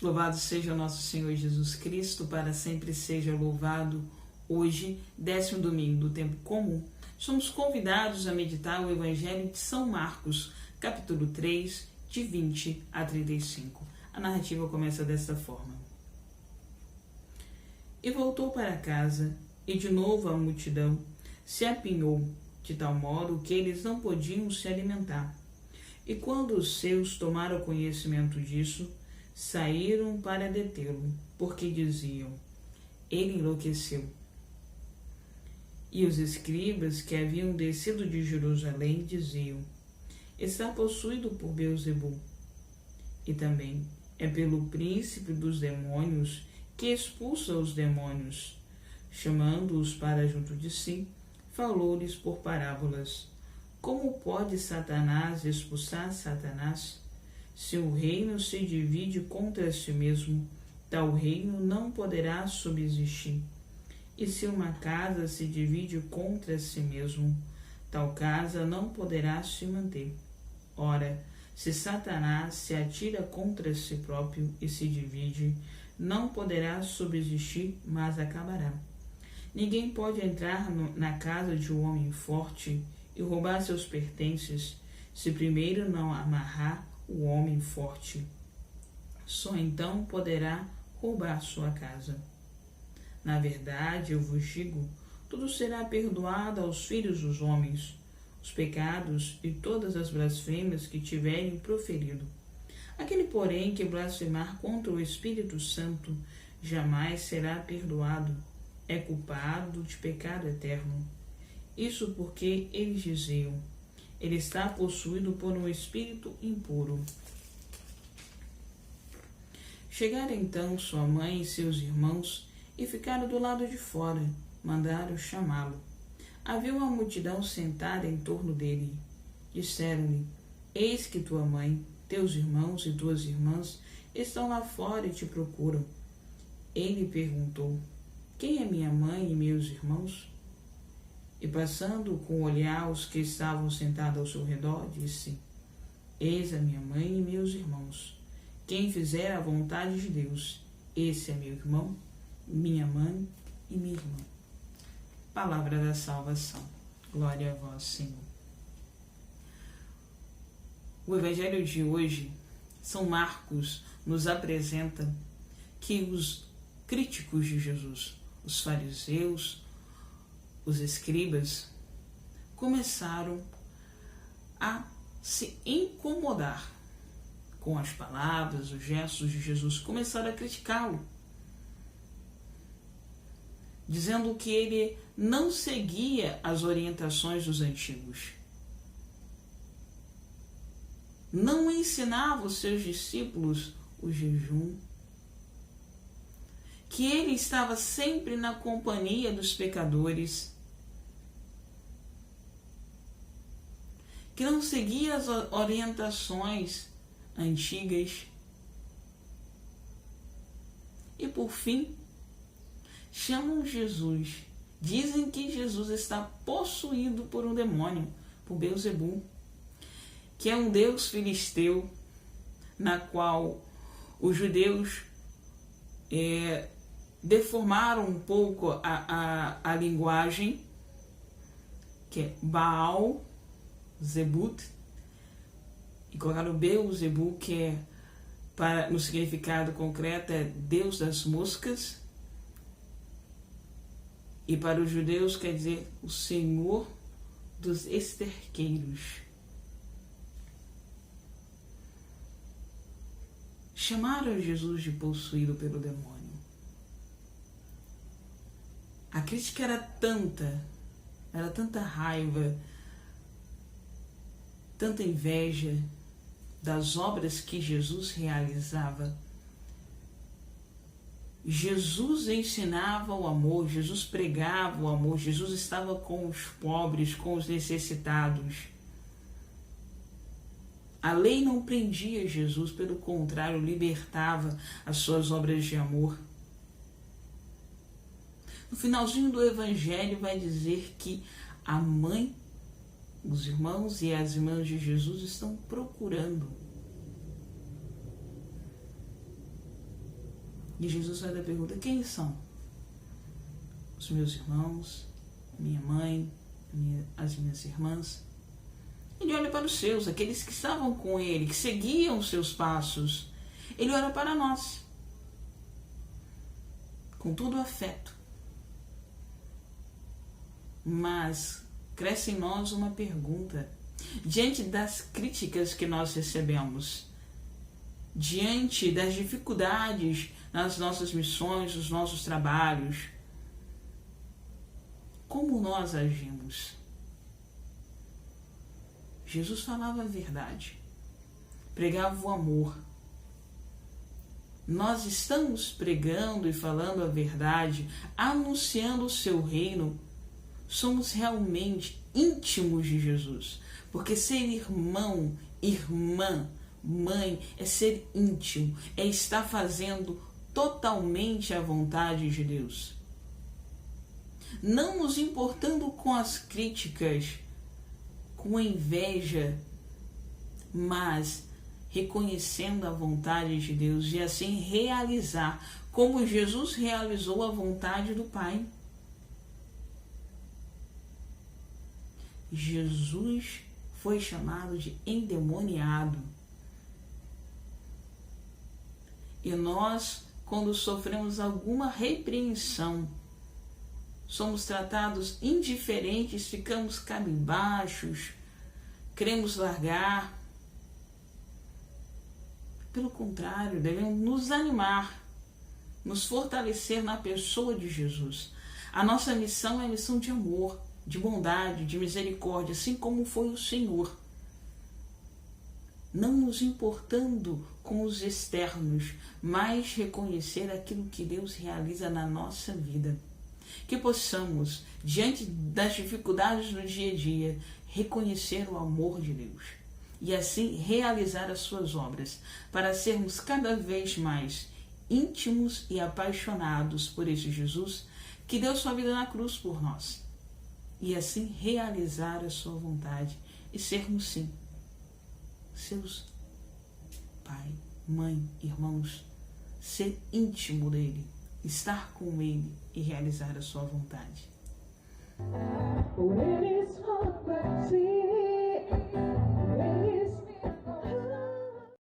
Louvado seja o nosso Senhor Jesus Cristo, para sempre seja louvado. Hoje, 10º domingo do tempo comum, somos convidados a meditar o Evangelho de São Marcos, capítulo 3, de 20 a 35. A narrativa começa desta forma. E voltou para casa, e de novo a multidão se apinhou, de tal modo que eles não podiam se alimentar. E quando os seus tomaram conhecimento disso, saíram para detê-lo, porque diziam: ele enlouqueceu. E os escribas que haviam descido de Jerusalém diziam: está possuído por Beelzebul. E também é pelo príncipe dos demônios que expulsa os demônios. Chamando-os para junto de si, falou-lhes por parábolas: como pode Satanás expulsar Satanás? Se o reino se divide contra si mesmo, tal reino não poderá subsistir. E se uma casa se divide contra si mesmo, tal casa não poderá se manter. Ora, se Satanás se atira contra si próprio e se divide, não poderá subsistir, mas acabará. Ninguém pode entrar na casa de um homem forte e roubar seus pertences, se primeiro não amarrar o homem forte. Só então poderá roubar sua casa. Na verdade, eu vos digo, tudo será perdoado aos filhos dos homens, os pecados e todas as blasfêmias que tiverem proferido. Aquele, porém, que blasfemar contra o Espírito Santo jamais será perdoado, é culpado de pecado eterno. Isso porque eles diziam: ele está possuído por um espírito impuro. Chegaram então sua mãe e seus irmãos e ficaram do lado de fora. Mandaram chamá-lo. Havia uma multidão sentada em torno dele. Disseram-lhe: eis que tua mãe, teus irmãos e tuas irmãs estão lá fora e te procuram. Ele perguntou: quem é minha mãe e meus irmãos? E passando com o olhar os que estavam sentados ao seu redor, disse: eis a minha mãe e meus irmãos. Quem fizer a vontade de Deus, esse é meu irmão, minha mãe e minha irmã. Palavra da salvação. Glória a vós, Senhor. O Evangelho de hoje, São Marcos nos apresenta que os críticos de Jesus, os fariseus, os escribas, começaram a se incomodar com as palavras, os gestos de Jesus, começaram a criticá-lo, dizendo que ele não seguia as orientações dos antigos, não ensinava os seus discípulos o jejum, que ele estava sempre na companhia dos pecadores, que não seguia as orientações antigas. E por fim, chamam Jesus. Dizem que Jesus está possuído por um demônio, por Beelzebul, que é um deus filisteu, na qual os judeus deformaram um pouco a linguagem, que é Baal, Zebut, e colocaram Beelzebul, que é, no significado concreto, é Deus das moscas, e para os judeus quer dizer o Senhor dos esterqueiros. Chamaram Jesus de possuído pelo demônio. A crítica era tanta raiva, tanta inveja das obras que Jesus realizava. Jesus ensinava o amor, Jesus pregava o amor, Jesus estava com os pobres, com os necessitados. A lei não prendia Jesus, pelo contrário, libertava as suas obras de amor. No finalzinho do Evangelho vai dizer que a mãe, os irmãos e as irmãs de Jesus estão procurando. E Jesus faz a pergunta: quem são? Os meus irmãos, minha mãe, as minhas irmãs. Ele olha para os seus, aqueles que estavam com ele, que seguiam os seus passos. Ele olha para nós, com todo o afeto. Mas cresce em nós uma pergunta. Diante das críticas que nós recebemos, diante das dificuldades nas nossas missões, nos nossos trabalhos, como nós agimos? Jesus falava a verdade, pregava o amor. Nós estamos pregando e falando a verdade, anunciando o seu reino. Somos realmente íntimos de Jesus, porque ser irmão, irmã, mãe é ser íntimo, é estar fazendo totalmente a vontade de Deus. Não nos importando com as críticas, com a inveja, mas reconhecendo a vontade de Deus e assim realizar como Jesus realizou a vontade do Pai. Jesus foi chamado de endemoniado. E nós, quando sofremos alguma repreensão, somos tratados indiferentes, ficamos cabisbaixos, queremos largar. Pelo contrário, devemos nos animar, nos fortalecer na pessoa de Jesus. A nossa missão é a missão de amor, de bondade, de misericórdia, assim como foi o Senhor. Não nos importando com os externos, mas reconhecer aquilo que Deus realiza na nossa vida. Que possamos, diante das dificuldades do dia a dia, reconhecer o amor de Deus e assim realizar as suas obras, para sermos cada vez mais íntimos e apaixonados por esse Jesus que deu sua vida na cruz por nós, e assim realizar a sua vontade e sermos sim seus pai, mãe, irmãos, ser íntimo dele, estar com ele e realizar a sua vontade.